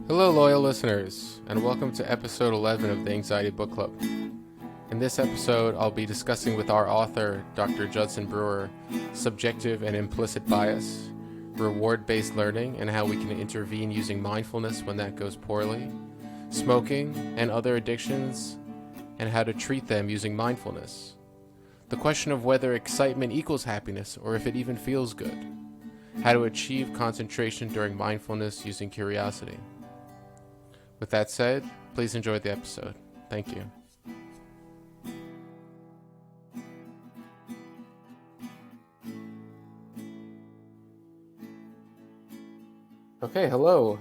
Hello, loyal listeners, and welcome to episode 11 of the Anxiety Book Club. In this episode, I'll be discussing with our author, Dr. Judson Brewer, subjective and implicit bias, reward-based learning and how we can intervene using mindfulness when that goes poorly, smoking and other addictions, and how to treat them using mindfulness, the question of whether excitement equals happiness or if it even feels good, how to achieve concentration during mindfulness using curiosity. With that said, please enjoy the episode. Thank you. Okay, hello.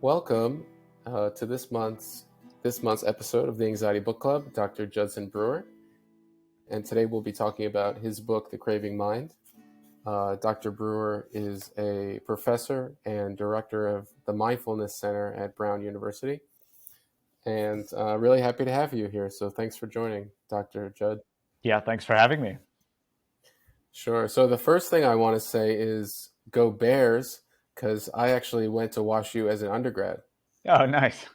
Welcome to this month's episode of the Anxiety Book Club, Dr. Judson Brewer. And today we'll be talking about his book, The Craving Mind. Dr. Brewer is a professor and director of the Mindfulness Center at Brown University. And really happy to have you here. So thanks for joining, Dr. Judd. Yeah, thanks for having me. Sure. So the first thing I want to say is go Bears, because I actually went to WashU as an undergrad. Oh, nice.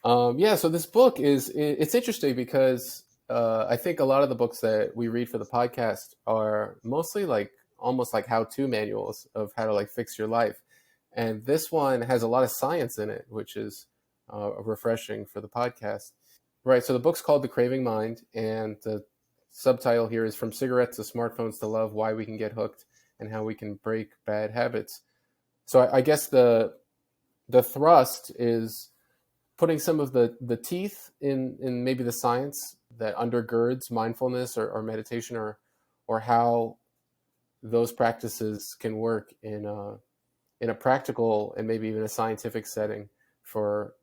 Yeah, so this book it's interesting because I think a lot of the books that we read for the podcast are mostly almost like how-to manuals of how to fix your life. And this one has a lot of science in it, which is refreshing for the podcast. Right, so the book's called The Craving Mind, and the subtitle here is From Cigarettes to Smartphones to Love, Why We Can Get Hooked and How We Can Break Bad Habits. So I guess the thrust is putting some of the teeth in maybe the science that undergirds mindfulness or meditation or how those practices can work in a practical and maybe even a scientific setting for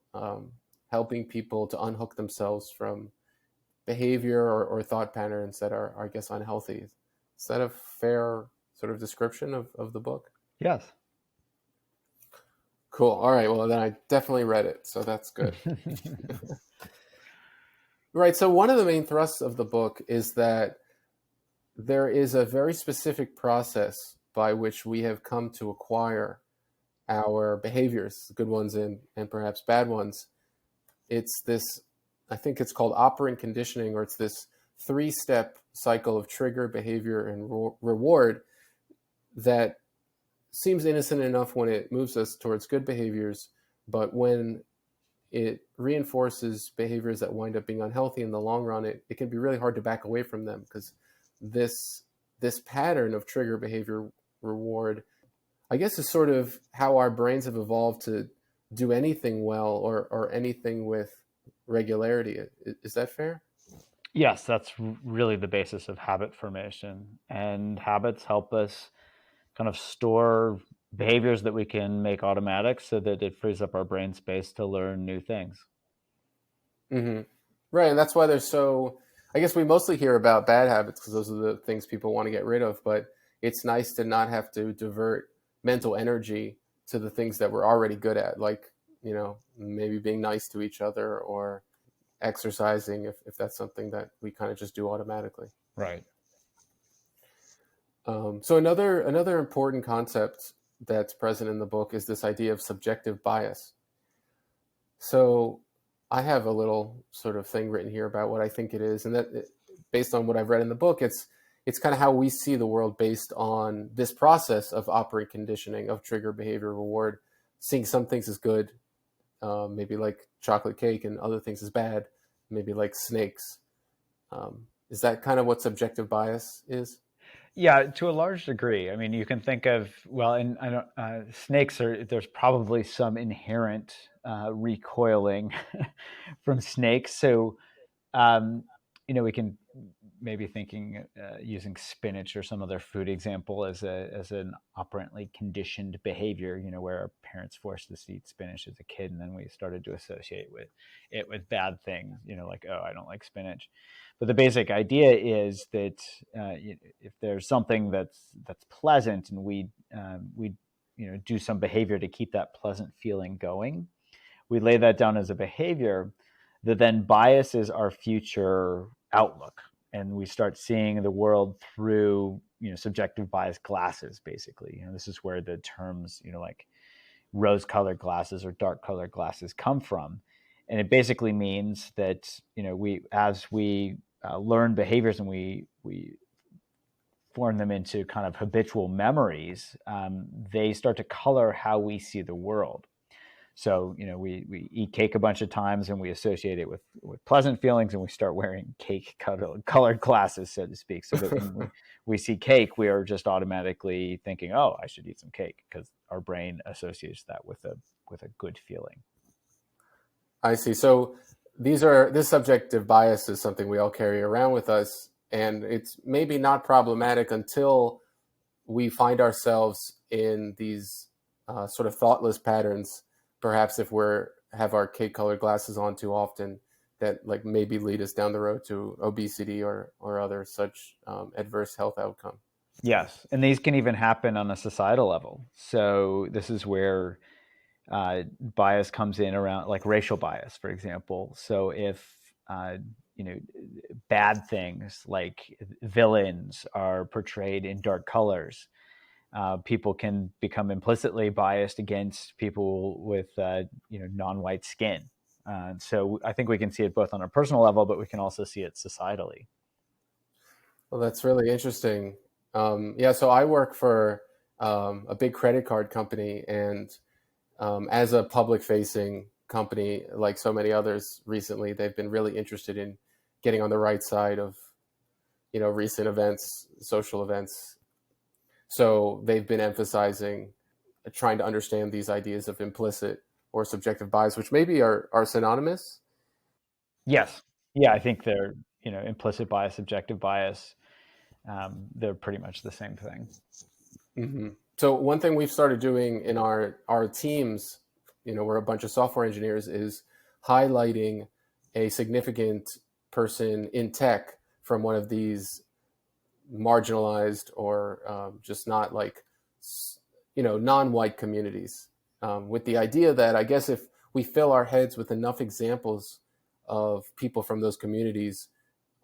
helping people to unhook themselves from behavior or thought patterns that are, I guess, unhealthy. Is that a fair sort of description of the book? Yes. Cool. All right. Well, then I definitely read it, so that's good. Right. So one of the main thrusts of the book is that there is a very specific process by which we have come to acquire our behaviors, good ones and perhaps bad ones. It's this, I think it's called operant conditioning, or it's this 3-step cycle of trigger, behavior, and reward that seems innocent enough when it moves us towards good behaviors, but when it reinforces behaviors that wind up being unhealthy in the long run, it can be really hard to back away from them, because this pattern of trigger, behavior, reward, I guess, is sort of how our brains have evolved to do anything well or anything with regularity. Is that fair? Yes, that's really the basis of habit formation. And habits help us kind of store behaviors that we can make automatic so that it frees up our brain space to learn new things. Mm-hmm. Right. And that's why I guess we mostly hear about bad habits because those are the things people want to get rid of. But it's nice to not have to divert mental energy to the things that we're already good at, like, maybe being nice to each other or exercising if that's something that we kind of just do automatically. Right. So another important concept that's present in the book is this idea of subjective bias. So I have a little sort of thing written here about what I think it is, and that based on what I've read in the book, it's kind of how we see the world based on this process of operant conditioning, of trigger, behavior, reward, seeing some things as good, maybe like chocolate cake, and other things as bad, maybe like snakes. Is that kind of what subjective bias is? Yeah, to a large degree. I mean, you can think of, well, and I don't, snakes there's probably some inherent recoiling from snakes. So, um, we can maybe thinking using spinach or some other food example as an operantly conditioned behavior, where our parents forced us to eat spinach as a kid, and then we started to associate with bad things, like, oh, I don't like spinach. But the basic idea is that if there's something that's pleasant, and we do some behavior to keep that pleasant feeling going, we lay that down as a behavior that then biases our future outlook, and we start seeing the world through subjective bias glasses. Basically, this is where the terms like rose colored glasses or dark colored glasses come from. And it basically means that, as we learn behaviors and we form them into kind of habitual memories, they start to color how we see the world. So, we eat cake a bunch of times and we associate it with pleasant feelings, and we start wearing cake colored glasses, so to speak, so that when we see cake, we are just automatically thinking, oh, I should eat some cake, because our brain associates that with a good feeling. I see. So this subjective bias is something we all carry around with us, and it's maybe not problematic until we find ourselves in these sort of thoughtless patterns. Perhaps if we're have our cake colored glasses on too often, that like maybe lead us down the road to obesity or other such adverse health outcome. Yes, and these can even happen on a societal level. So this is where bias comes in around, like racial bias, for example. So if uh, you know bad things like villains are portrayed in dark colors, people can become implicitly biased against people with non-white skin. So I think we can see it both on a personal level, but we can also see it societally. Well, that's really interesting. Yeah, so I work for a big credit card company, and as a public facing company, like so many others recently, they've been really interested in getting on the right side of recent events, social events. So they've been emphasizing trying to understand these ideas of implicit or subjective bias, which maybe are synonymous. Yes, yeah, I think they're implicit bias, subjective bias. They're pretty much the same thing. Mm-hmm. So one thing we've started doing in our teams, we're a bunch of software engineers, is highlighting a significant person in tech from one of these marginalized or just not like non-white communities, with the idea that I guess if we fill our heads with enough examples of people from those communities,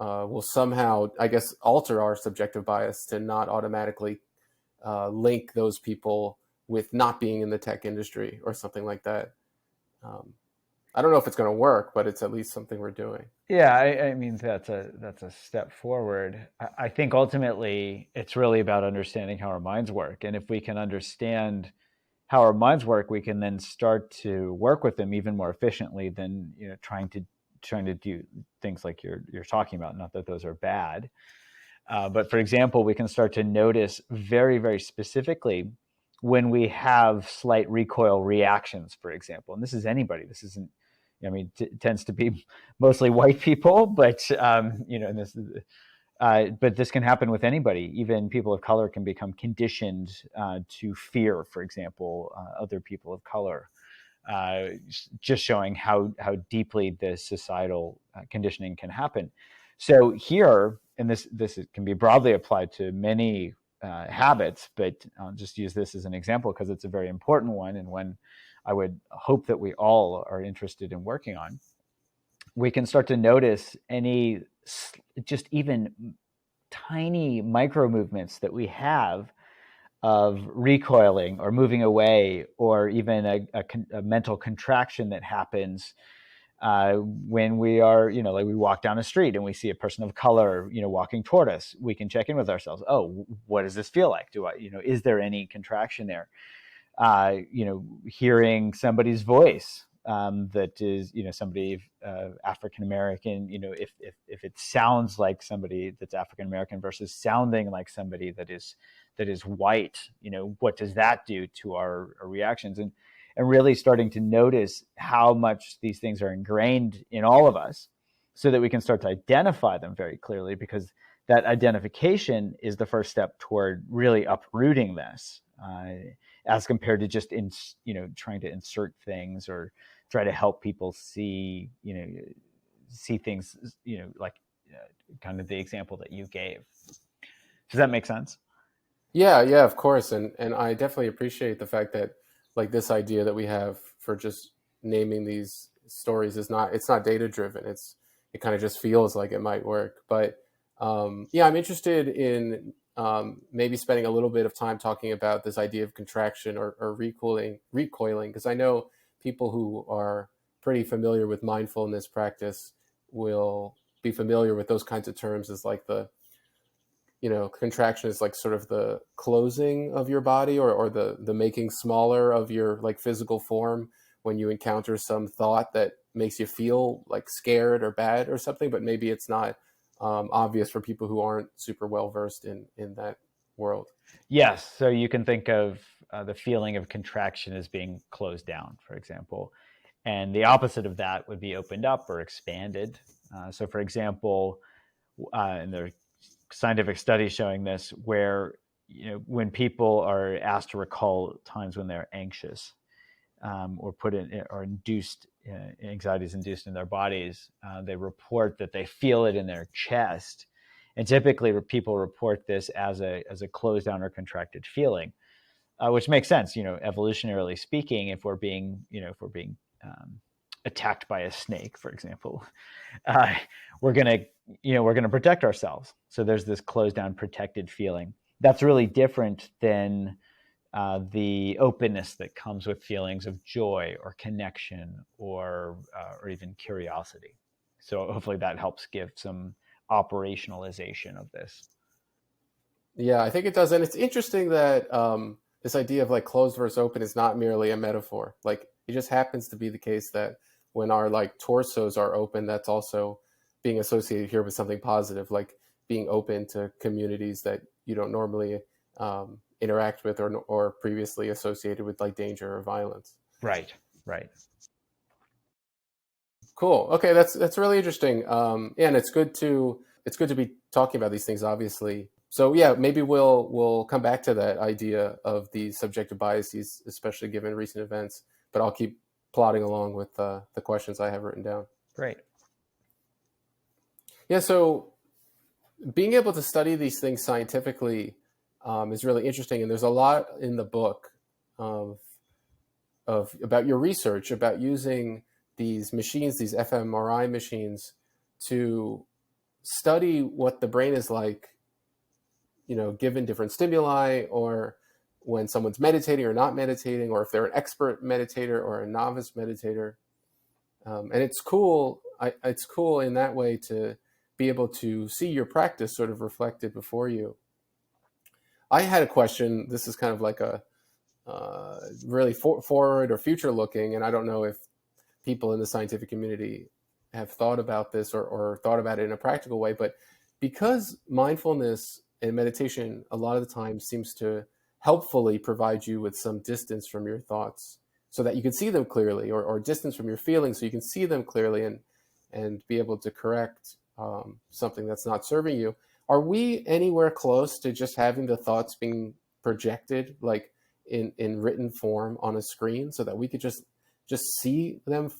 will somehow, I guess, alter our subjective bias to not automatically link those people with not being in the tech industry or something like that. Um, I don't know if it's going to work, but it's at least something we're doing. Yeah, I mean that's a step forward. I think ultimately it's really about understanding how our minds work, and if we can understand how our minds work, we can then start to work with them even more efficiently than trying to do things like you're talking about. Not that those are bad, but for example, we can start to notice very, very specifically when we have slight recoil reactions, for example. And this is anybody. This isn't, I mean, it tends to be mostly white people, but but this can happen with anybody. Even people of color can become conditioned to fear, for example, other people of color. Just showing how deeply the societal conditioning can happen. So here, and this can be broadly applied to many habits, but I'll just use this as an example because it's a very important one, and one I would hope that we all are interested in working on. We can start to notice any just even tiny micro movements that we have of recoiling or moving away, or even a mental contraction that happens when we are, like we walk down a street and we see a person of color, walking toward us. We can check in with ourselves. Oh, what does this feel like? Is there any contraction there? Hearing somebody's voice that is, somebody African American, if it sounds like somebody that's African American versus sounding like somebody that is white, what does that do to our reactions? And really starting to notice how much these things are ingrained in all of us, so that we can start to identify them very clearly, because that identification is the first step toward really uprooting this. As compared to just trying to insert things or try to help people see things like kind of the example that you gave. Does that make sense? Yeah, yeah, of course, and I definitely appreciate the fact that like this idea that we have for just naming these stories is not it's not data driven. It kind of just feels like it might work. But yeah, I'm interested in maybe spending a little bit of time talking about this idea of contraction or recoiling, because I know people who are pretty familiar with mindfulness practice will be familiar with those kinds of terms as like the, contraction is like sort of the closing of your body, or the making smaller of your like physical form when you encounter some thought that makes you feel like scared or bad or something, but maybe it's not obvious for people who aren't super well versed in that world. Yes. So you can think of the feeling of contraction as being closed down, for example. And the opposite of that would be opened up or expanded. So, for example, and there are scientific studies showing this, where when people are asked to recall times when they're anxious, or put in or induced anxiety is induced in their bodies, they report that they feel it in their chest, and typically people report this as a closed down or contracted feeling, which makes sense. Evolutionarily speaking, if we're being attacked by a snake, for example, uh, we're gonna protect ourselves. So there's this closed down, protected feeling. That's really different than the openness that comes with feelings of joy or connection, or even curiosity. So hopefully that helps give some operationalization of this. Yeah, I think it does. And it's interesting that this idea of like closed versus open is not merely a metaphor. Like it just happens to be the case that when our like torsos are open, that's also being associated here with something positive, like being open to communities that you don't normally interact with, or previously associated with like danger or violence. Right, right. Cool. Okay, that's really interesting. Yeah, and it's good to be talking about these things, obviously. So yeah, maybe we'll come back to that idea of the subjective biases, especially given recent events. But I'll keep plodding along with the questions I have written down. Great. Yeah, so being able to study these things scientifically is really interesting, and there's a lot in the book of about your research about using these machines, these fMRI machines, to study what the brain is like, given different stimuli, or when someone's meditating or not meditating, or if they're an expert meditator or a novice meditator. And it's cool. It's cool in that way to be able to see your practice sort of reflected before you. I had a question. This is kind of like a really forward or future looking, and I don't know if people in the scientific community have thought about this, or thought about it in a practical way, but because mindfulness and meditation a lot of the time seems to helpfully provide you with some distance from your thoughts so that you can see them clearly, or distance from your feelings so you can see them clearly, and be able to correct something that's not serving you. Are we anywhere close to just having the thoughts being projected like in written form on a screen so that we could just see them,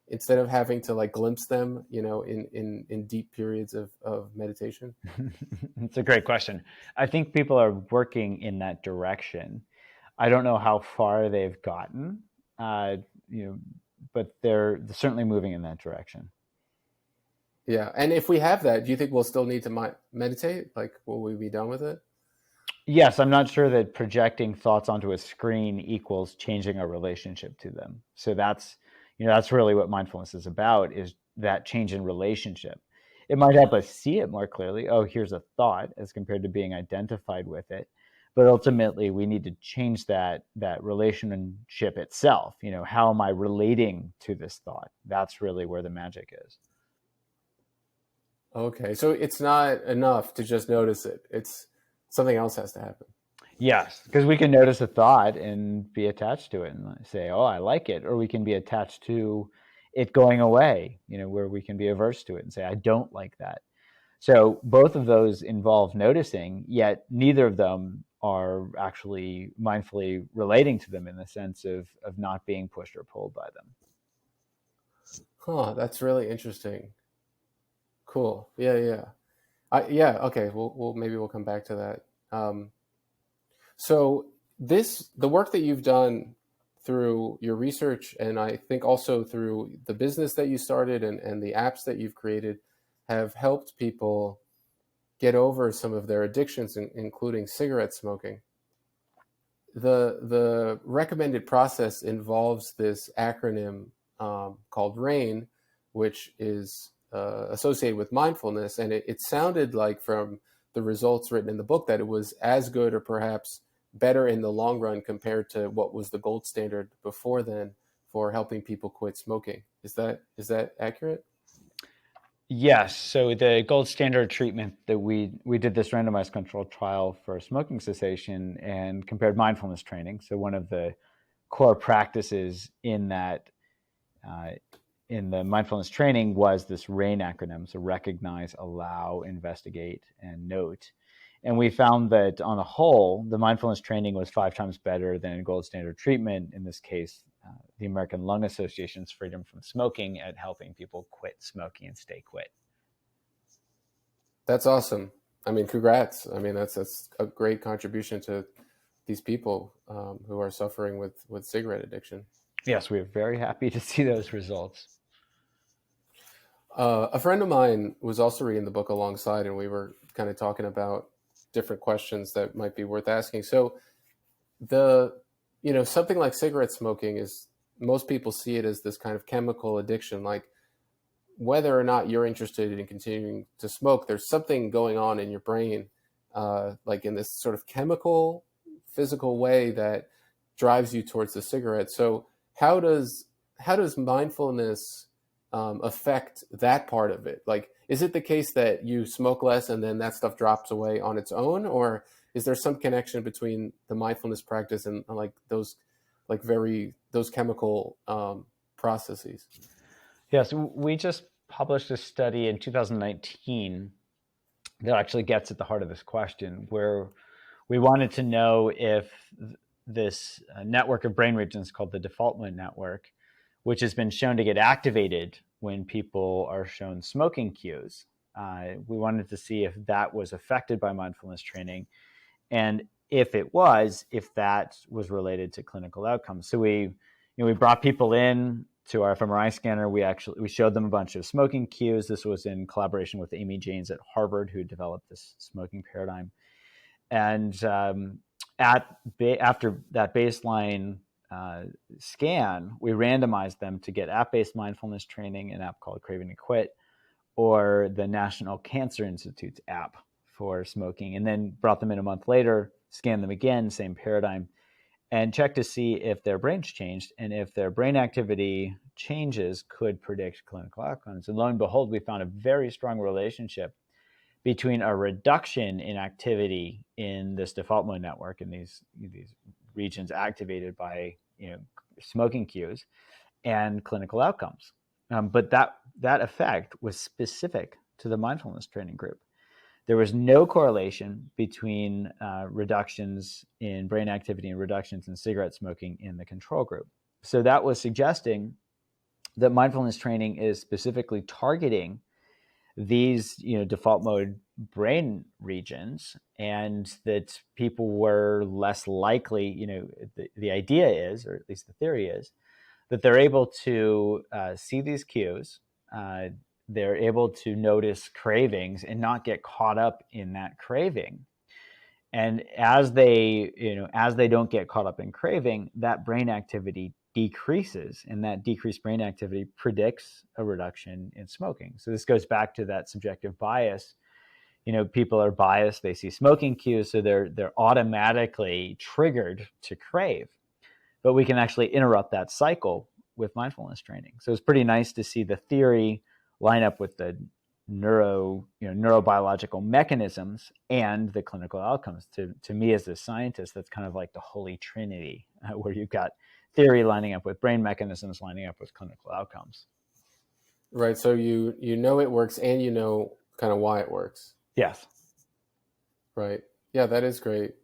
instead of having to like glimpse them, in deep periods of meditation? It's a great question. I think people are working in that direction. I don't know how far they've gotten, uh, you know, but they're certainly moving in that direction. Yeah. And if we have that, do you think we'll still need to meditate? Like, will we be done with it? Yes, I'm not sure that projecting thoughts onto a screen equals changing our relationship to them. So that's really what mindfulness is about, is that change in relationship. It might help us see it more clearly. Oh, here's a thought, as compared to being identified with it. But ultimately, we need to change that relationship itself. How am I relating to this thought? That's really where the magic is. Okay. So it's not enough to just notice it. It's something else has to happen. Yes, because we can notice a thought and be attached to it and say, "Oh, I like it," or we can be attached to it going away. Where we can be averse to it and say, "I don't like that." So both of those involve noticing, yet neither of them are actually mindfully relating to them in the sense of not being pushed or pulled by them. Huh. That's really interesting. Cool. Yeah. Yeah. Yeah. Okay. We'll maybe we'll come back to that. So the work that you've done through your research, and I think also through the business that you started, and the apps that you've created, have helped people get over some of their addictions, including cigarette smoking. The recommended process involves this acronym called RAIN, which is associated with mindfulness. And it sounded like from the results written in the book that it was as good or perhaps better in the long run compared to what was the gold standard before then for helping people quit smoking. Is that accurate? Yes. So the gold standard treatment that we did this randomized controlled trial for smoking cessation and compared mindfulness training. So one of the core practices in that in the mindfulness training was this RAIN acronym. So recognize, allow, investigate, and note. And we found that on the whole, the mindfulness training was 5 times better than gold standard treatment. In this case, the American Lung Association's Freedom from Smoking at helping people quit smoking and stay quit. That's awesome. I mean, congrats. I mean, that's a great contribution to these people who are suffering with cigarette addiction. Yes, we are very happy to see those results. A friend of mine was also reading the book alongside, and we were kind of talking about different questions that might be worth asking. So something like cigarette smoking is, most people see it as this kind of chemical addiction. Like, whether or not you're interested in continuing to smoke, there's something going on in your brain, like in this sort of chemical, physical way that drives you towards the cigarette. So how does mindfulness affect that part of it? Like, is it the case that you smoke less and then that stuff drops away on its own, or is there some connection between the mindfulness practice and like those chemical processes? Yes, we just published a study in 2019 that actually gets at the heart of this question, where we wanted to know if this network of brain regions called the default mode network, which has been shown to get activated when people are shown smoking cues. We wanted to see if that was affected by mindfulness training, and if it was, if that was related to clinical outcomes. So we brought people in to our fMRI scanner. We showed them a bunch of smoking cues. This was in collaboration with Amy Janes at Harvard, who developed this smoking paradigm. And after that baseline scan, we randomized them to get app-based mindfulness training, an app called Craving to Quit, or the National Cancer Institute's app for smoking, and then brought them in a month later, scanned them again, same paradigm, and checked to see if their brains changed, and if their brain activity changes could predict clinical outcomes. And lo and behold, we found a very strong relationship between a reduction in activity in this default mode network and these regions activated by smoking cues and clinical outcomes. But that effect was specific to the mindfulness training group. There was no correlation between reductions in brain activity and reductions in cigarette smoking in the control group. So that was suggesting that mindfulness training is specifically targeting these default mode brain regions, and that people were less likely, the idea is, or at least the theory is, that they're able to see these cues, they're able to notice cravings and not get caught up in that craving. And as they don't get caught up in craving, that brain activity decreases, and that decreased brain activity predicts a reduction in smoking. So this goes back to that subjective bias. People are biased, they see smoking cues, so they're automatically triggered to crave. But we can actually interrupt that cycle with mindfulness training. So it's pretty nice to see the theory line up with the neurobiological mechanisms and the clinical outcomes. To me, as a scientist, that's kind of like the holy trinity, where you've got theory lining up with brain mechanisms lining up with clinical outcomes. Right. So you know it works, and you know kind of why it works. Yes. Right. Yeah, that is great.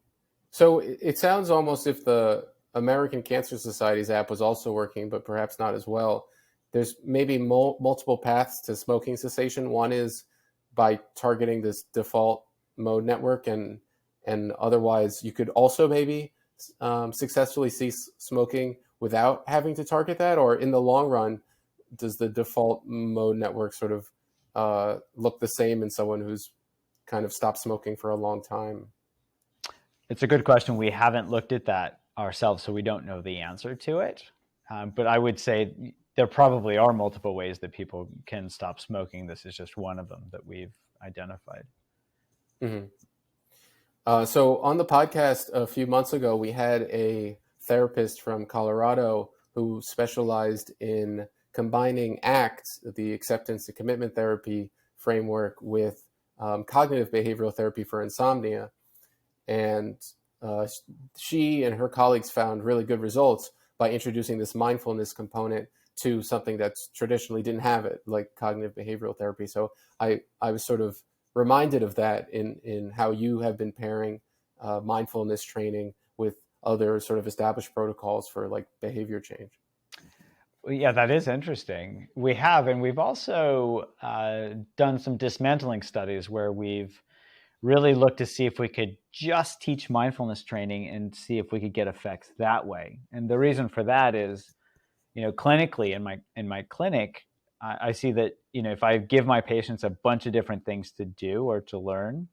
So it sounds almost if the American Cancer Society's app was also working, but perhaps not as well. There's maybe multiple paths to smoking cessation. One is by targeting this default mode network, and otherwise you could also maybe successfully cease smoking without having to target that. Or in the long run, does the default mode network sort of look the same in someone who's kind of stop smoking for a long time? It's a good question. We haven't looked at that ourselves, so we don't know the answer to it. But I would say there probably are multiple ways that people can stop smoking. This is just one of them that we've identified. Mm-hmm. So on the podcast a few months ago, we had a therapist from Colorado who specialized in combining ACT, the acceptance and commitment therapy framework, with cognitive behavioral therapy for insomnia. And uh, she and her colleagues found really good results by introducing this mindfulness component to something that's traditionally didn't have it, like cognitive behavioral therapy. So I was sort of reminded of that in how you have been pairing mindfulness training with other sort of established protocols for like behavior change. Yeah, that is interesting. We have, and we've also done some dismantling studies where we've really looked to see if we could just teach mindfulness training and see if we could get effects that way. And the reason for that is, clinically in my clinic, I see that if I give my patients a bunch of different things to do or to learn,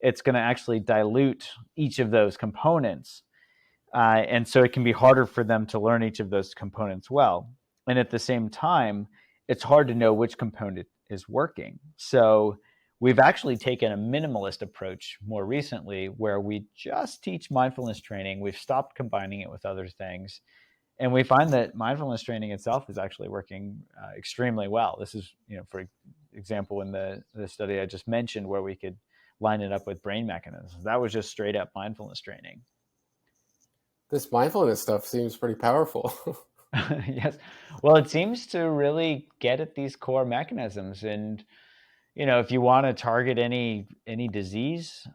it's going to actually dilute each of those components. And so it can be harder for them to learn each of those components well. And at the same time, it's hard to know which component is working. So we've actually taken a minimalist approach more recently where we just teach mindfulness training. We've stopped combining it with other things. And we find that mindfulness training itself is actually working extremely well. This is, for example, in the study I just mentioned where we could line it up with brain mechanisms. That was just straight up mindfulness training. This mindfulness stuff seems pretty powerful. Yes. Well, it seems to really get at these core mechanisms. And, if you want to target any disease,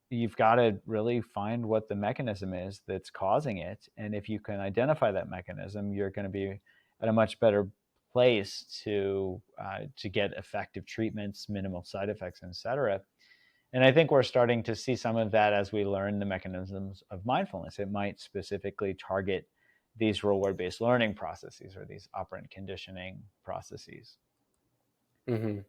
you've got to really find what the mechanism is that's causing it. And if you can identify that mechanism, you're going to be at a much better place to get effective treatments, minimal side effects, et cetera. And I think we're starting to see some of that as we learn the mechanisms of mindfulness. It might specifically target these reward-based learning processes or these operant conditioning processes. Mm-hmm.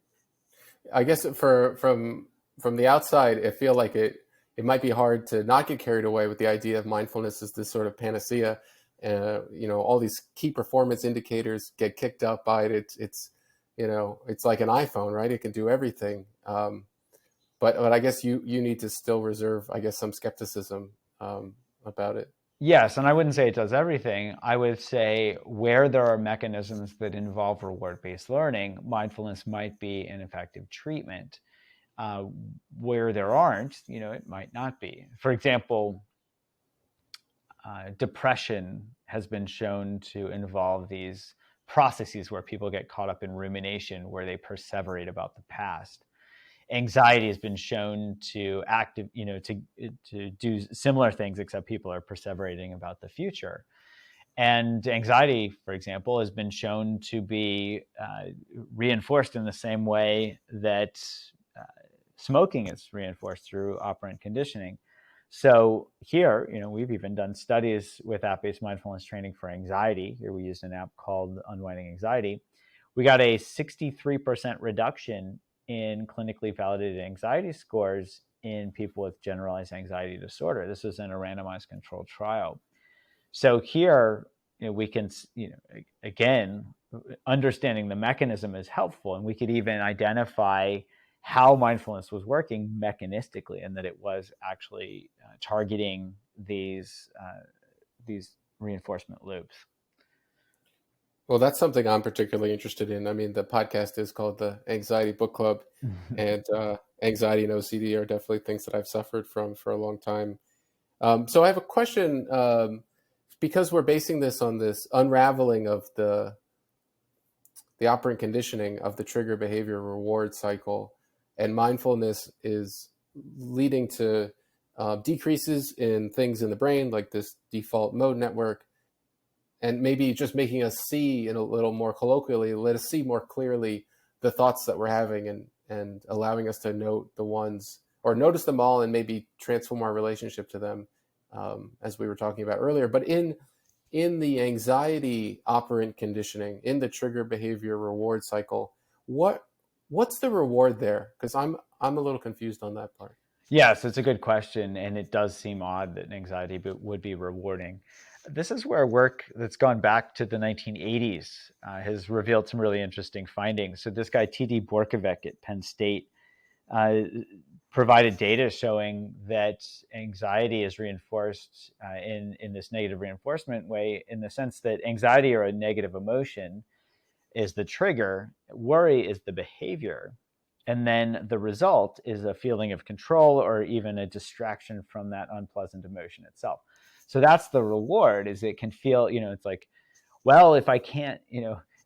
I guess from the outside, I feel like it might be hard to not get carried away with the idea of mindfulness as this sort of panacea. All these key performance indicators get kicked up by it. It's like an iPhone, right? It can do everything. But I guess you need to still reserve, I guess, some skepticism about it. Yes, and I wouldn't say it does everything. I would say where there are mechanisms that involve reward-based learning, mindfulness might be an effective treatment. Uh, where there aren't, it might not be. For example, depression has been shown to involve these processes where people get caught up in rumination, where they perseverate about the past. Anxiety has been shown to to do similar things, except people are perseverating about the future. And anxiety, for example, has been shown to be reinforced in the same way that uh, smoking is reinforced through operant conditioning. So here, we've even done studies with app-based mindfulness training for anxiety. Here we used an app called Unwinding Anxiety. We got a 63% reduction in clinically validated anxiety scores in people with generalized anxiety disorder. This was in a randomized controlled trial. So here, we can, again, understanding the mechanism is helpful, and we could even identify how mindfulness was working mechanistically, and that it was actually targeting these reinforcement loops. Well, that's something I'm particularly interested in. I mean, the podcast is called the Anxiety Book Club, and anxiety and OCD are definitely things that I've suffered from for a long time. So I have a question, because we're basing this on this unraveling of the operant conditioning of the trigger behavior reward cycle, and mindfulness is leading to decreases in things in the brain, like this default mode network, and maybe just making us see in a little more colloquially, let us see more clearly the thoughts that we're having, and allowing us to note the ones, or notice them all, and maybe transform our relationship to them, as we were talking about earlier. But in the anxiety operant conditioning, in the trigger behavior reward cycle, what's the reward there? Because I'm a little confused on that part. Yes, it's a good question, and it does seem odd that anxiety would be rewarding. This is where work that's gone back to the 1980s has revealed some really interesting findings. So this guy, T.D. Borkovic at Penn State, uh, provided data showing that anxiety is reinforced in this negative reinforcement way, in the sense that anxiety or a negative emotion is the trigger, worry is the behavior, and then the result is a feeling of control or even a distraction from that unpleasant emotion itself. So that's the reward, is it can feel, it's like, well, if I can't,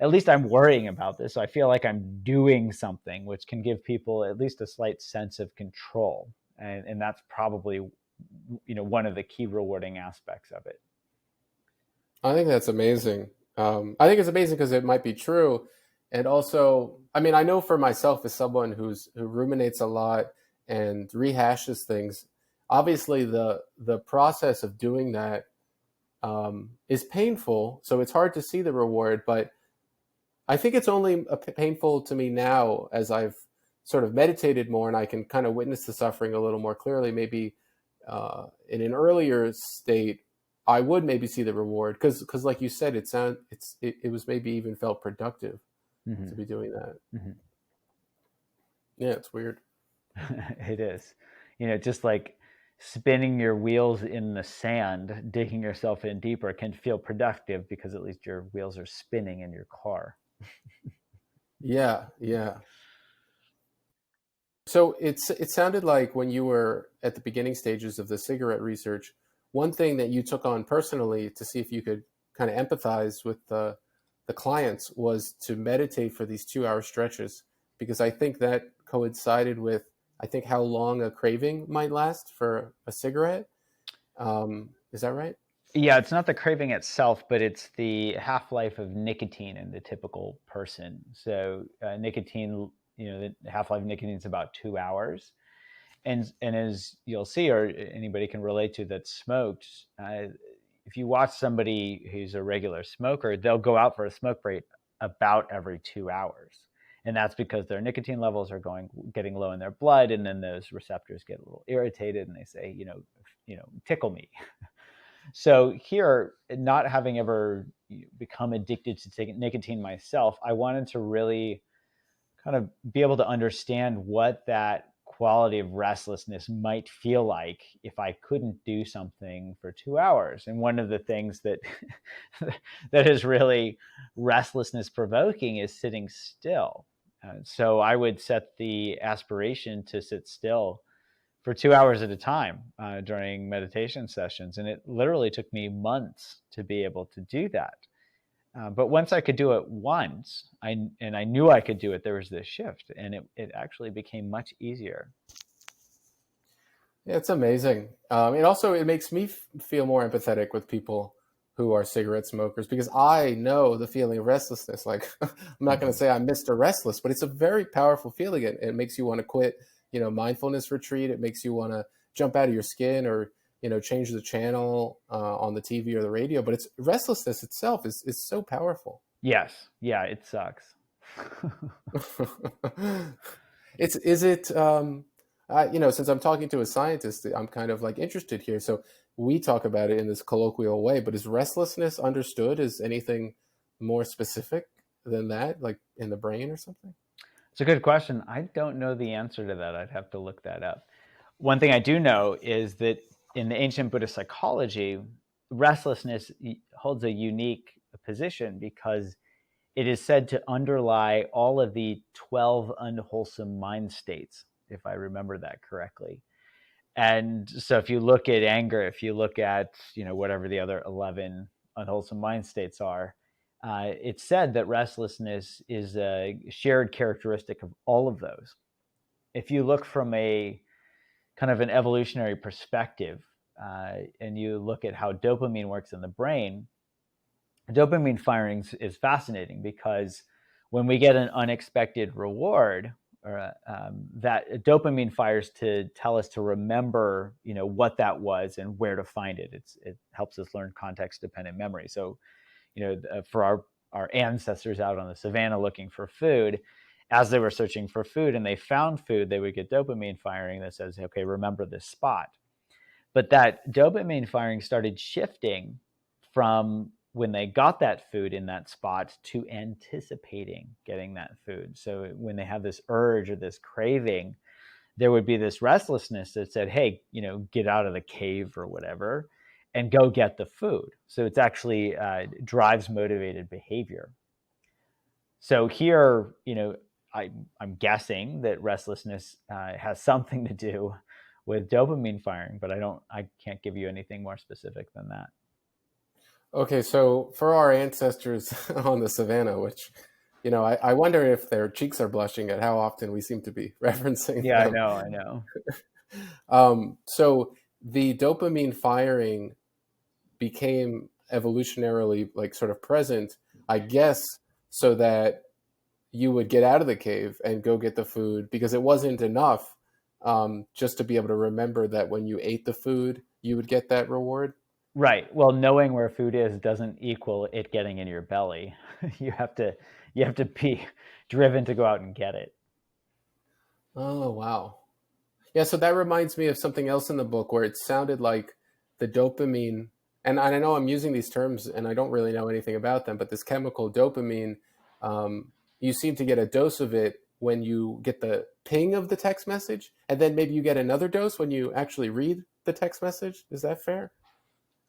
at least I'm worrying about this. So I feel like I'm doing something, which can give people at least a slight sense of control. And that's probably, one of the key rewarding aspects of it. I think that's amazing. I think it's amazing because it might be true, and also, I mean, I know for myself as someone who ruminates a lot and rehashes things. Obviously, the process of doing that is painful, so it's hard to see the reward. But I think it's only painful to me now as I've sort of meditated more and I can kind of witness the suffering a little more clearly. Maybe in an earlier state, I would maybe see the reward because like you said, it was maybe even felt productive to Mm-hmm. be doing that. Mm-hmm. Yeah, it's weird. It is, just like spinning your wheels in the sand, digging yourself in deeper can feel productive because at least your wheels are spinning in your car. Yeah, yeah. So it sounded like when you were at the beginning stages of the cigarette research, one thing that you took on personally to see if you could kind of empathize with the clients was to meditate for these 2 hour stretches, because I think that coincided with I think how long a craving might last for a cigarette. Is that right? Yeah, it's not the craving itself, but it's the half life of nicotine in the typical person. So nicotine, the half life of nicotine is about 2 hours. And as you'll see, or anybody can relate to that smoked, if you watch somebody who's a regular smoker, they'll go out for a smoke break about every 2 hours, and that's because their nicotine levels are getting low in their blood, and then those receptors get a little irritated, and they say, tickle me. So here, not having ever become addicted to nicotine myself, I wanted to really kind of be able to understand what that quality of restlessness might feel like if I couldn't do something for 2 hours. And one of the things that that is really restlessness provoking is sitting still. So I would set the aspiration to sit still for 2 hours at a time during meditation sessions. And it literally took me months to be able to do that. But once I could do it once, I knew I could do it, there was this shift, and it actually became much easier. Yeah, it's amazing. It makes me feel more empathetic with people who are cigarette smokers because I know the feeling of restlessness. Like, I'm not going Mm-hmm. to say I'm Mr. Restless, but it's a very powerful feeling. It makes you want to quit, mindfulness retreat. It makes you want to jump out of your skin or, change the channel on the TV or the radio. But it's restlessness itself is so powerful. Yes, yeah, it sucks. Is it since I'm talking to a scientist, I'm kind of like interested here. So we talk about it in this colloquial way, but is restlessness understood as anything more specific than that, like in the brain or something? It's a good question. I don't know the answer to that. I'd have to look that up. One thing I do know is that in the ancient Buddhist psychology, restlessness holds a unique position because it is said to underlie all of the 12 unwholesome mind states, if I remember that correctly. And so if you look at anger, if you look at, whatever the other 11 unwholesome mind states are, it's said that restlessness is a shared characteristic of all of those. If you look from a kind of an evolutionary perspective, and you look at how dopamine works in the brain, dopamine firing is fascinating because when we get an unexpected reward, or that dopamine fires to tell us to remember, what that was and where to find it. It helps us learn context dependent memory. So, for our ancestors out on the savannah looking for food, as they were searching for food and they found food, they would get dopamine firing that says, okay, remember this spot. But that dopamine firing started shifting from when they got that food in that spot to anticipating getting that food. So when they have this urge or this craving, there would be this restlessness that said, hey, get out of the cave or whatever and go get the food. So it's actually drives motivated behavior. So here, I'm guessing that restlessness has something to do with dopamine firing, but I can't give you anything more specific than that. Okay, so for our ancestors on the savannah, which, I wonder if their cheeks are blushing at how often we seem to be referencing Yeah, them. I know. So the dopamine firing became evolutionarily like sort of present, I guess, so that you would get out of the cave and go get the food because it wasn't enough just to be able to remember that when you ate the food, you would get that reward. Right. Well, knowing where food is doesn't equal it getting in your belly. you have to be driven to go out and get it. Oh, wow. Yeah, so that reminds me of something else in the book where it sounded like the dopamine, and I know I'm using these terms and I don't really know anything about them, but this chemical dopamine, you seem to get a dose of it when you get the ping of the text message, and then maybe you get another dose when you actually read the text message. Is that fair?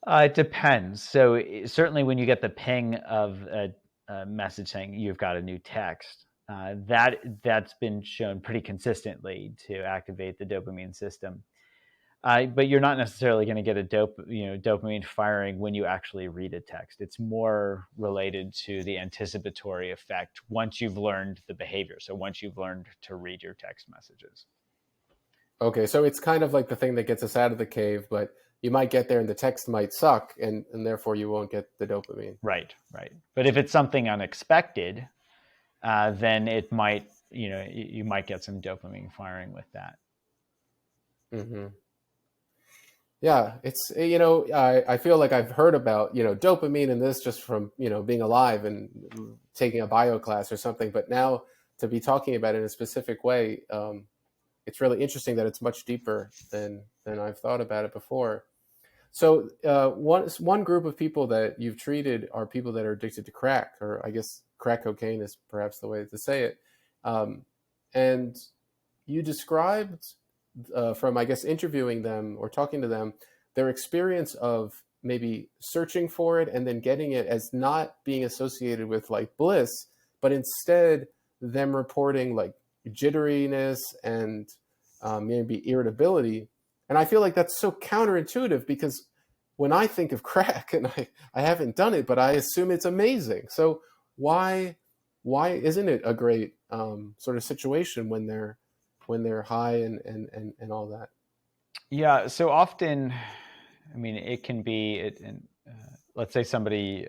It depends. So certainly when you get the ping of a message saying you've got a new text, that's been shown pretty consistently to activate the dopamine system. But you're not necessarily going to get a dopamine firing when you actually read a text. It's more related to the anticipatory effect once you've learned the behavior. So once you've learned to read your text messages. Okay, so it's kind of like the thing that gets us out of the cave, but you might get there and the text might suck, and therefore you won't get the dopamine. Right. But if it's something unexpected, then it might, you might get some dopamine firing with that. Mm-hmm. Yeah, it's I feel like I've heard about dopamine and this just from being alive and taking a bio class or something, but now to be talking about it in a specific way, it's really interesting that it's much deeper than I've thought about it before. So one group of people that you've treated are people that are addicted to crack, or I guess crack cocaine is perhaps the way to say it, and you described from, I guess, interviewing them or talking to them, their experience of maybe searching for it and then getting it as not being associated with like bliss, but instead them reporting like jitteriness and maybe irritability. And I feel like that's so counterintuitive because when I think of crack, and I haven't done it, but I assume it's amazing. So why isn't it a great sort of situation when they're high and all that? Yeah. So often, I mean, it can be, let's say somebody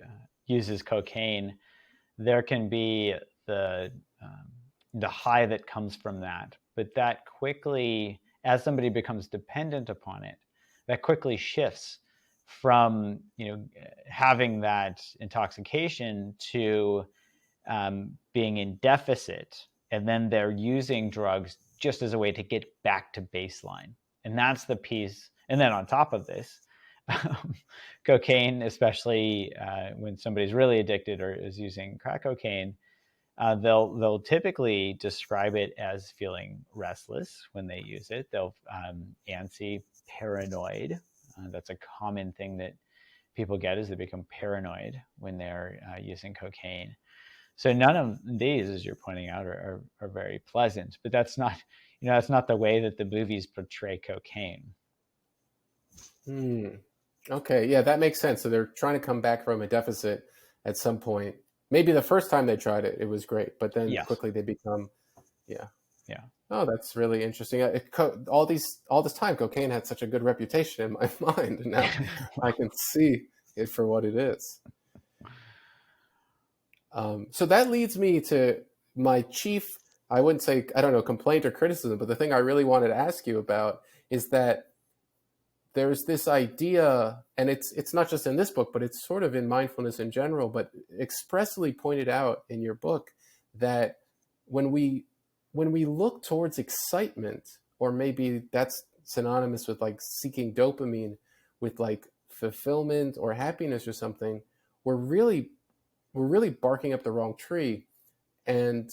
uses cocaine, there can be the high that comes from that, but that quickly, as somebody becomes dependent upon it, that quickly shifts from having that intoxication to being in deficit, and then they're using drugs just as a way to get back to baseline. And that's the piece. And then on top of this, cocaine, especially when somebody's really addicted or is using crack cocaine, they'll typically describe it as feeling restless when they use it. They'll antsy, paranoid. That's a common thing that people get, is they become paranoid when they're using cocaine. So none of these, as you're pointing out, are very pleasant. But that's not the way that the movies portray cocaine. Okay, yeah, that makes sense. So they're trying to come back from a deficit at some point. Maybe the first time they tried it, it was great, but then Yes. quickly they become, yeah. Yeah. Oh, that's really interesting. All this time, cocaine had such a good reputation in my mind, and now I can see it for what it is. So that leads me to my chief, I wouldn't say, I don't know, complaint or criticism, but the thing I really wanted to ask you about is that there's this idea, and it's not just in this book, but it's sort of in mindfulness in general, but expressly pointed out in your book that when we look towards excitement, or maybe that's synonymous with like seeking dopamine, with like fulfillment or happiness or something, we're really we're really barking up the wrong tree. And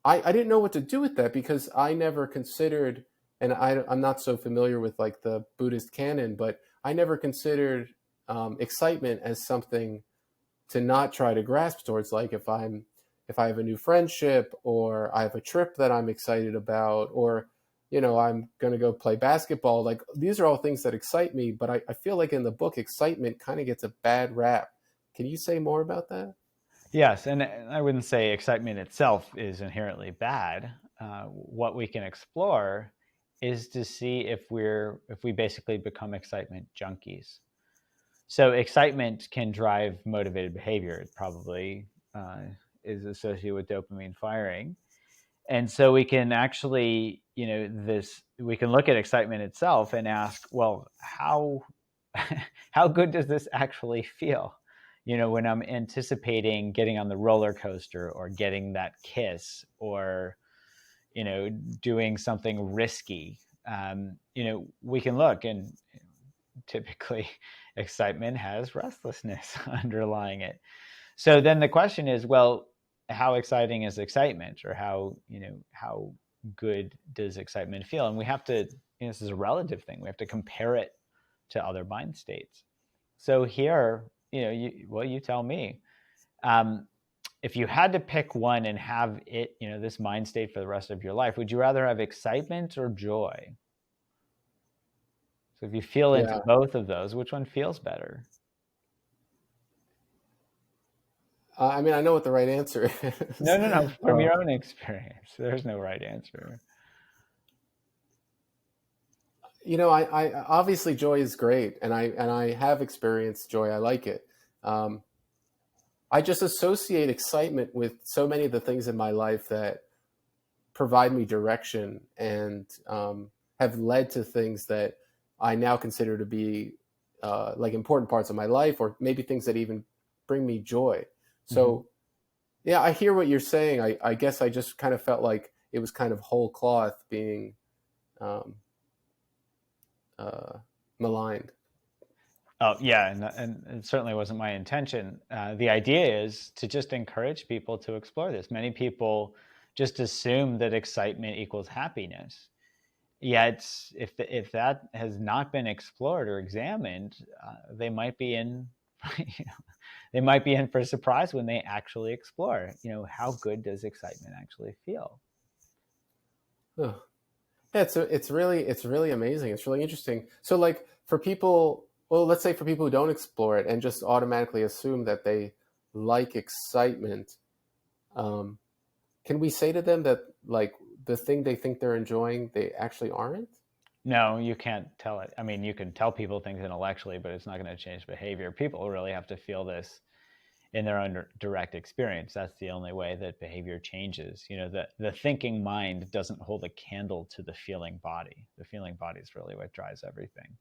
I didn't know what to do with that, because I never considered, and I'm not so familiar with like the Buddhist canon, but I never considered excitement as something to not try to grasp towards. Like if I have a new friendship, or I have a trip that I'm excited about, or I'm going to go play basketball, like these are all things that excite me. But I feel like in the book, excitement kind of gets a bad rap. Can you say more about that? Yes, and I wouldn't say excitement itself is inherently bad. What we can explore is to see if we basically become excitement junkies. So excitement can drive motivated behavior. It probably is associated with dopamine firing. And so we can actually, we can look at excitement itself and ask, well, how good does this actually feel? When I'm anticipating getting on the roller coaster, or getting that kiss, or doing something risky. We can look, and typically excitement has restlessness underlying it. So then the question is, well, how exciting is excitement, or how good does excitement feel? And we have to, this is a relative thing. We have to compare it to other mind states. So here, you tell me. If you had to pick one and have it, this mind state for the rest of your life, would you rather have excitement or joy? So if you feel into Yeah. both of those, which one feels better? I mean, I know what the right answer is. No, no, no. From Uh, your own experience, there's no right answer. I obviously joy is great, and I have experienced joy. I like it. Um, I just associate excitement with so many of the things in my life that provide me direction, and have led to things that I now consider to be like important parts of my life, or maybe things that even bring me joy. Mm-hmm. So yeah, I hear what you're saying. I guess I just kind of felt like it was kind of whole cloth being um, uh, maligned. Oh, yeah, and it certainly wasn't my intention. The idea is to just encourage people to explore this. Many people just assume that excitement equals happiness. Yet, if that has not been explored or examined, they might be in, they might be in for a surprise when they actually explore. How good does excitement actually feel? Ugh. Yeah, it's really amazing. It's really interesting. So like for people, well, let's say for people who don't explore it and just automatically assume that they like excitement, um, can we say to them that like the thing they think they're enjoying, they actually aren't? No, you can't tell it. I mean, you can tell people things intellectually, but it's not going to change behavior. People really have to feel this in their own direct experience. That's the only way that behavior changes. The thinking mind doesn't hold a candle to the feeling body. The feeling body is really what drives everything.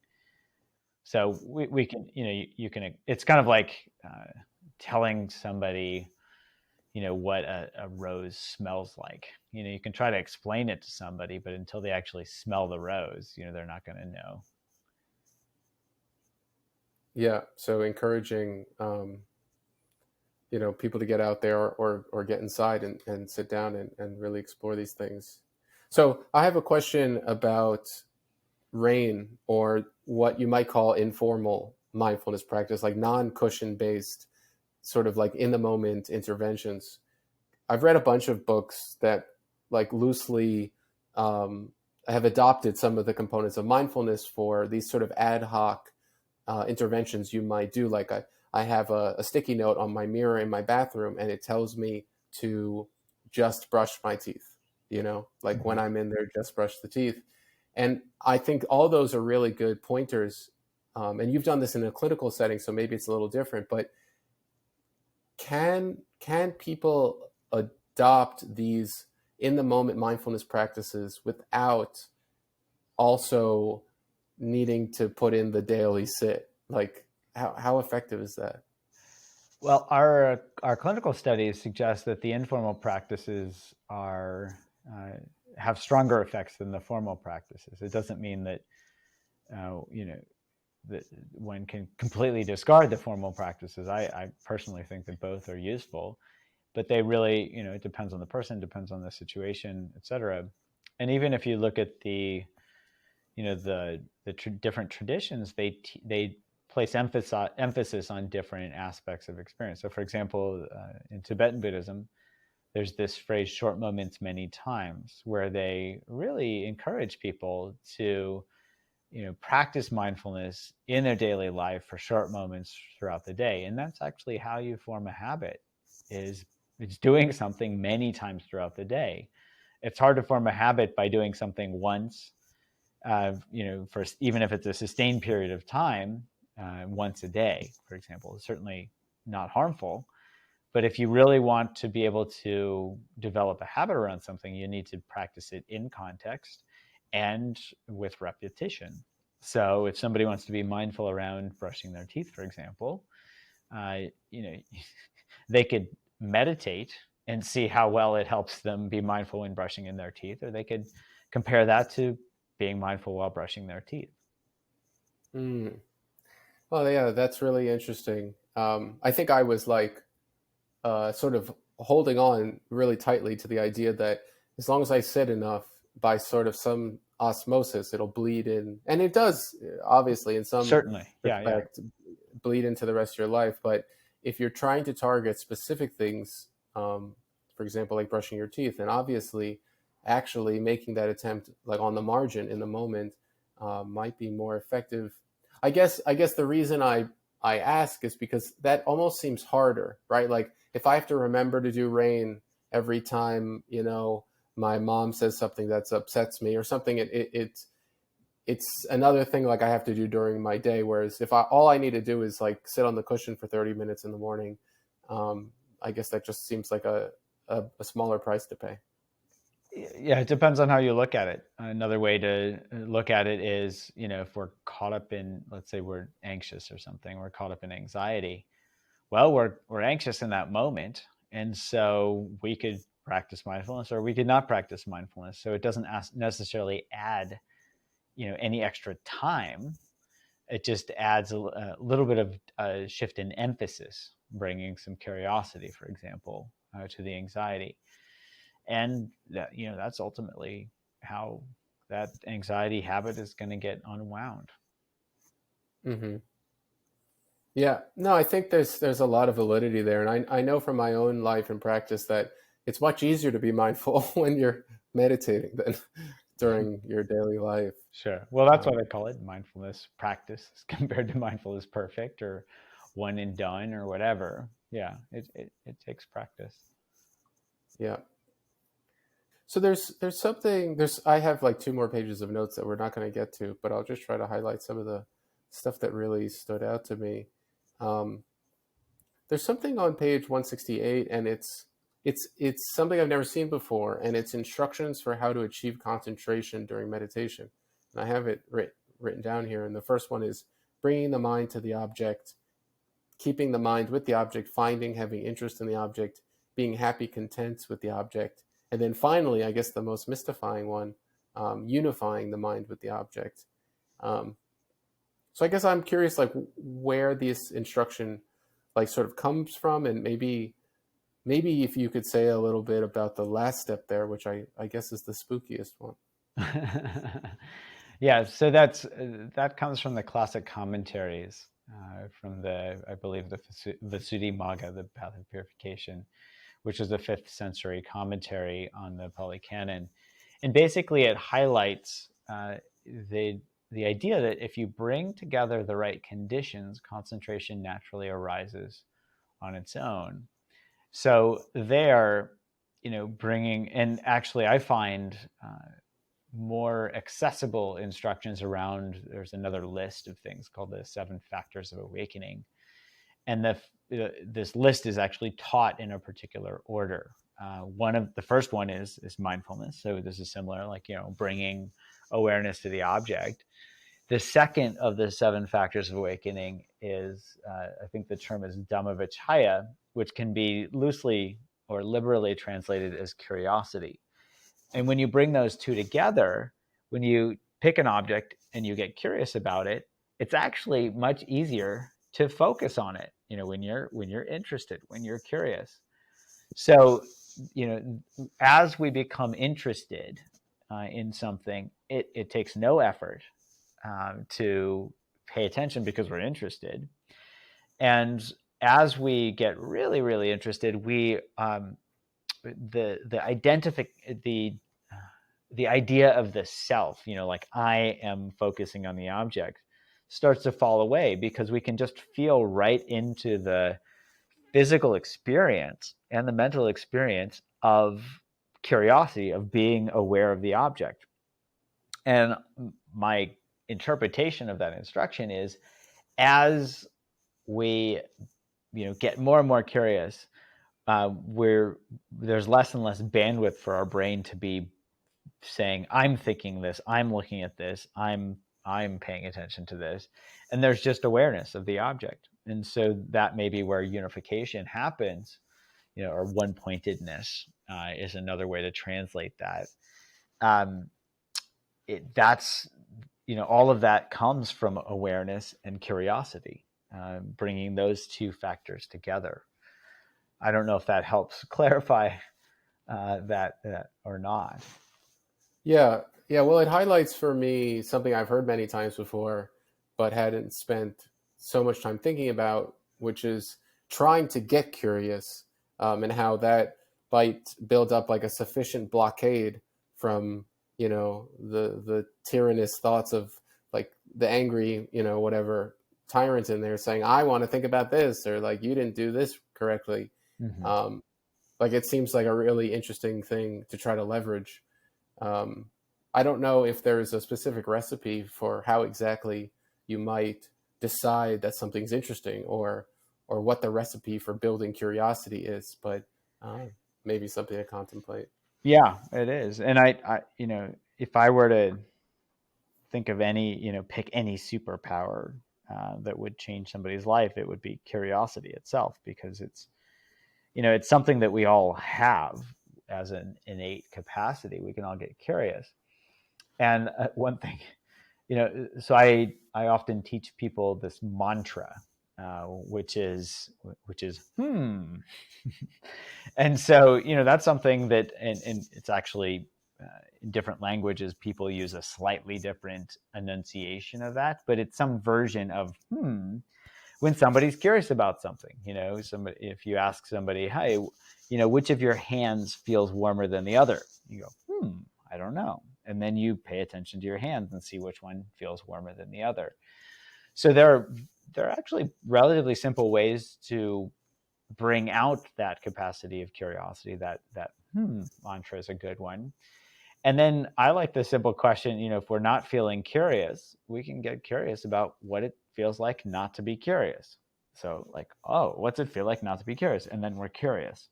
So we can, you can, it's kind of like telling somebody, what a rose smells like. You can try to explain it to somebody, but until they actually smell the rose, they're not going to know. Yeah. So encouraging, people to get out there, or get inside, and sit down, and really explore these things. So I have a question about rain, or what you might call informal mindfulness practice, like non-cushion based, sort of like in the moment interventions. I've read a bunch of books that like loosely um, have adopted some of the components of mindfulness for these sort of ad hoc interventions you might do. Like I have a sticky note on my mirror in my bathroom, and it tells me to just brush my teeth. Like when Mhm. I'm in there, just brush the teeth. And I think all those are really good pointers. And you've done this in a clinical setting, so maybe it's a little different. But can people adopt these in the moment mindfulness practices without also needing to put in the daily sit? Like how effective is that? Well, our clinical studies suggest that the informal practices are have stronger effects than the formal practices. It doesn't mean that that one can completely discard the formal practices. I personally think that both are useful, but they really, it depends on the person, depends on the situation, et cetera. And even if you look at the different traditions, they place emphasis on different aspects of experience. So, for example, in Tibetan Buddhism, there's this phrase "short moments, many times," where they really encourage people to practice mindfulness in their daily life for short moments throughout the day. And that's actually how you form a habit, is it's doing something many times throughout the day. It's hard to form a habit by doing something once, for even if it's a sustained period of time, once a day, for example. It's certainly not harmful. But if you really want to be able to develop a habit around something, you need to practice it in context and with repetition. So if somebody wants to be mindful around brushing their teeth, for example, uh, you know, they could meditate and see how well it helps them be mindful when brushing in their teeth, or they could compare that to being mindful while brushing their teeth. Mm. Well, yeah, that's really interesting. I think I was like sort of holding on really tightly to the idea that as long as I sit enough, by sort of some osmosis, it'll bleed in, and it does, obviously, in some Certainly. Yeah. respect, bleed into the rest of your life. But if you're trying to target specific things, for example, like brushing your teeth, and obviously, actually making that attempt, like on the margin in the moment, might be more effective. I guess the reason I ask is because that almost seems harder, right? Like if I have to remember to do rain every time, my mom says something that upsets me or something, it's another thing like I have to do during my day. Whereas if all I need to do is like sit on the cushion for 30 minutes in the morning, I guess that just seems like a smaller price to pay. Yeah, it depends on how you look at it. Another way to look at it is, if we're caught up in, let's say we're anxious or something, we're caught up in anxiety. Well, we're anxious in that moment, and so we could practice mindfulness, or we could not practice mindfulness. So it doesn't necessarily add, any extra time. It just adds a little bit of a shift in emphasis, bringing some curiosity, for example, to the anxiety. And that's ultimately how that anxiety habit is going to get unwound. Mm-hmm. Yeah, no, I think there's a lot of validity there, and I know from my own life and practice that it's much easier to be mindful when you're meditating than during your daily life. Sure. Well, that's why Um, they call it mindfulness practice compared to mindfulness perfect or one and done or whatever. Yeah, it takes practice. yeah. So there's something there's I have like two more pages of notes that we're not going to get to, but I'll just try to highlight some of the stuff that really stood out to me. Um, there's something on page 168, and it's something I've never seen before, and it's instructions for how to achieve concentration during meditation. And I have it written down here. And the first one is bringing the mind to the object, keeping the mind with the object, finding, having interest in the object, being happy, content with the object. And then finally, I guess the most mystifying one, unifying the mind with the object. Um, so I guess I'm curious, like where this instruction, like sort of comes from, and maybe if you could say a little bit about the last step there, which I guess is the spookiest one. Yeah, so that comes from the classic commentaries, from I believe, the Visuddhimagga, the Path of Purification, which is a 5th century commentary on the Pali Canon. And basically it highlights the idea that if you bring together the right conditions, concentration naturally arises on its own. So there, bringing, and actually I find more accessible instructions around, there's another list of things called the 7 factors of awakening. And this list is actually taught in a particular order. One of the first one is mindfulness. So this is similar, like, bringing awareness to the object. The second of the 7 factors of awakening is, I think the term is Dhammavicaya, which can be loosely or liberally translated as curiosity. And when you bring those two together, when you pick an object and you get curious about it, it's actually much easier to focus on it, when you're interested, when you're curious. So, as we become interested in something, it takes no effort to pay attention because we're interested. And as we get really, really interested, we the identify the idea of the self, like I am focusing on the object, starts to fall away because we can just feel right into the physical experience and the mental experience of curiosity, of being aware of the object. And my interpretation of that instruction is, as we get more and more curious, where there's less and less bandwidth for our brain to be saying, I'm thinking this, I'm looking at this, I'm paying attention to this, and there's just awareness of the object. And so that may be where unification happens, or one-pointedness is another way to translate that. um, that's all of that comes from awareness and curiosity, bringing those two factors together. I don't know if that helps clarify that or not. Yeah, yeah. Well, it highlights for me something I've heard many times before, but hadn't spent so much time thinking about, which is trying to get curious, and how that might build up like a sufficient blockade from the tyrannous thoughts of like the angry whatever tyrant in there saying, I want to think about this, or like you didn't do this correctly. Mm-hmm. Like it seems like a really interesting thing to try to leverage. um, I don't know if there is a specific recipe for how exactly you might decide that something's interesting, or what the recipe for building curiosity is, but maybe something to contemplate. Yeah, it is. And if I were to think of pick any superpower that would change somebody's life, it would be curiosity itself, because it's something that we all have as an innate capacity. We can all get curious. And one thing, so I often teach people this mantra, which is and so that's something that, and it's actually in different languages people use a slightly different enunciation of that, but it's some version of when somebody's curious about something. Somebody, if you ask somebody, hey, which of your hands feels warmer than the other, you go, I don't know. And then you pay attention to your hands and see which one feels warmer than the other. So there are actually relatively simple ways to bring out that capacity of curiosity. That mantra is a good one. And then I like the simple question, if we're not feeling curious, we can get curious about what it feels like not to be curious. So like, oh, what's it feel like not to be curious? And then we're curious.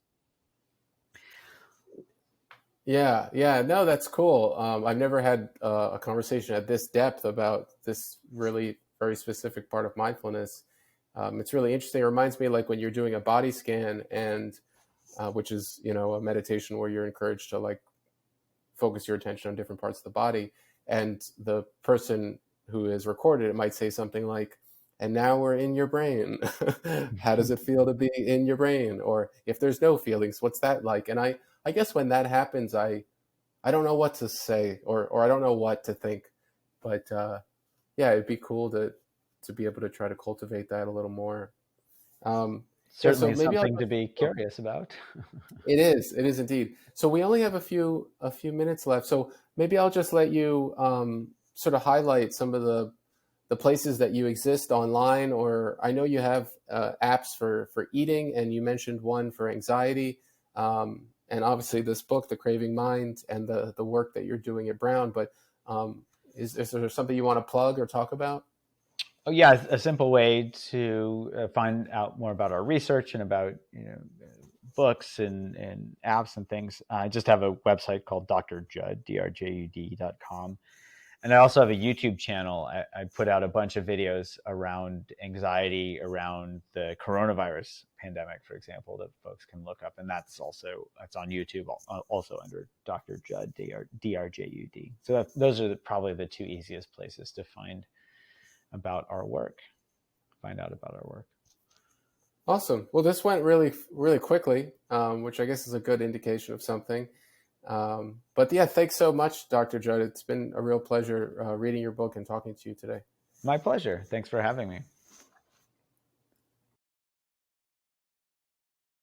Yeah, yeah, no, that's cool. I've never had a conversation at this depth about this really very specific part of mindfulness. It's really interesting. It reminds me like when you're doing a body scan, and which is a meditation where you're encouraged to like focus your attention on different parts of the body, and the person who is recorded it might say something like, and now we're in your brain. How does it feel to be in your brain? Or if there's no feelings, what's that like? And I guess when that happens, I don't know what to say, or I don't know what to think, but yeah, it'd be cool to be able to try to cultivate that a little more. Yeah, so Certainly maybe I'll something to be curious about. it is indeed. So we only have a few minutes left. So maybe I'll just let you sort of highlight some of the places that you exist online, or I know you have apps for eating, and you mentioned one for anxiety, and obviously this book, The Craving Mind, and the work that you're doing at Brown. But is there something you want to plug or talk about? Oh yeah, a simple way to find out more about our research and about books and apps and things. I just have a website called Dr. Judd, drjud.com. And I also have a YouTube channel. I put out a bunch of videos around anxiety around the coronavirus pandemic, for example, that folks can look up. And that's on YouTube, also under Dr. Judd, DRJUD. So those are probably the two easiest places to find out about our work. Awesome. Well, this went really, really quickly, which I guess is a good indication of something. But yeah, thanks so much, Dr. Judd. It's been a real pleasure reading your book and talking to you today. My pleasure. Thanks for having me.